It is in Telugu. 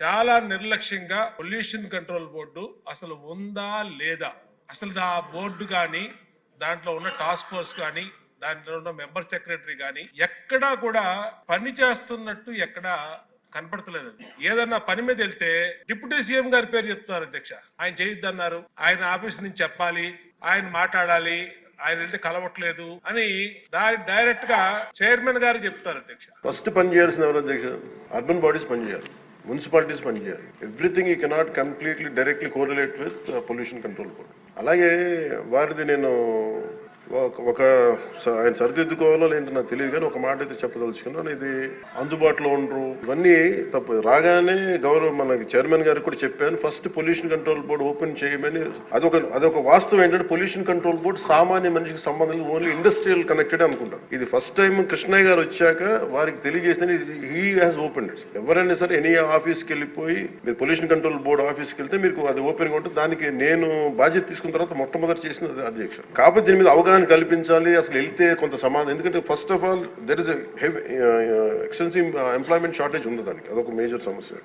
చాలా నిర్లక్ష్యంగా పొల్యూషన్ కంట్రోల్ బోర్డు అసలు ఉందా లేదా, అసలు ఆ బోర్డు కానీ దాంట్లో ఉన్న టాస్క్ ఫోర్స్ కానీ దాంట్లో ఉన్న మెంబర్ సెక్రటరీ కానీ ఎక్కడా కూడా పని చేస్తున్నట్టు ఎక్కడా కనపడతలేదు. ఏదన్నా పని మీద వెళ్తే డిప్యూటీ సీఎం గారి పేరు చెప్తున్నారు అధ్యక్ష. ఆయన చేయొద్దన్నారు, ఆయన ఆఫీస్ నుంచి చెప్పాలి, ఆయన మాట్లాడాలి, ఆయన వెళ్తే కలవట్లేదు అని డైరెక్ట్ గా చైర్మన్ గారు చెప్తారు అధ్యక్ష. ఫస్ట్ పని చేయాల్సిన ఎవరు అధ్యక్ష? అర్బన్ బాడీస్ పని చేయాలి, మున్సిపాలిటీస్ పనిచేయాలి. Everything you cannot completely directly correlate with pollution control board. అలాగే వారిది నేను ఒక ఆయన సరిదిద్దుకోవాలో లేదంటే నాకు తెలియదు, కానీ ఒక మాట అయితే చెప్పదలుచుకున్నాను. ఇది అందుబాటులో ఉండరు, ఇవన్నీ తప్పు. రాగానే మనకి చైర్మన్ గారికి కూడా చెప్పాను, first pollution control board open చేయమని. అదొక వాస్తవం ఏంటంటే పొల్యూషన్ కంట్రోల్ బోర్డు సామాన్య మనిషికి సంబంధం, ఓన్లీ ఇండస్ట్రియల్ కనెక్టెడ్ అనుకుంటారు. ఇది ఫస్ట్ టైం కృష్ణయ్య గారు వచ్చాక వారికి తెలియజేసిన హీ హాజ్ ఓపెన్ ఇట్. ఎవరైనా సరే ఎనీ ఆఫీస్కి వెళ్ళిపోయి మీరు పొల్యూషన్ కంట్రోల్ బోర్డు ఆఫీస్కి వెళ్తే మీకు అది ఓపెన్గా ఉంటుంది. దానికి నేను బాధ్యత తీసుకున్న తర్వాత మొట్టమొదటి చేసిన అధ్యక్ష. కాకపోతే దీని మీద అవగాహన కల్పించాలి, అసలు వెళ్తే కొంత సమాధానం. ఎందుకంటే first of all there is extensive employment shortage ఉంది, దానికి అదొక మేజర్ సమస్య.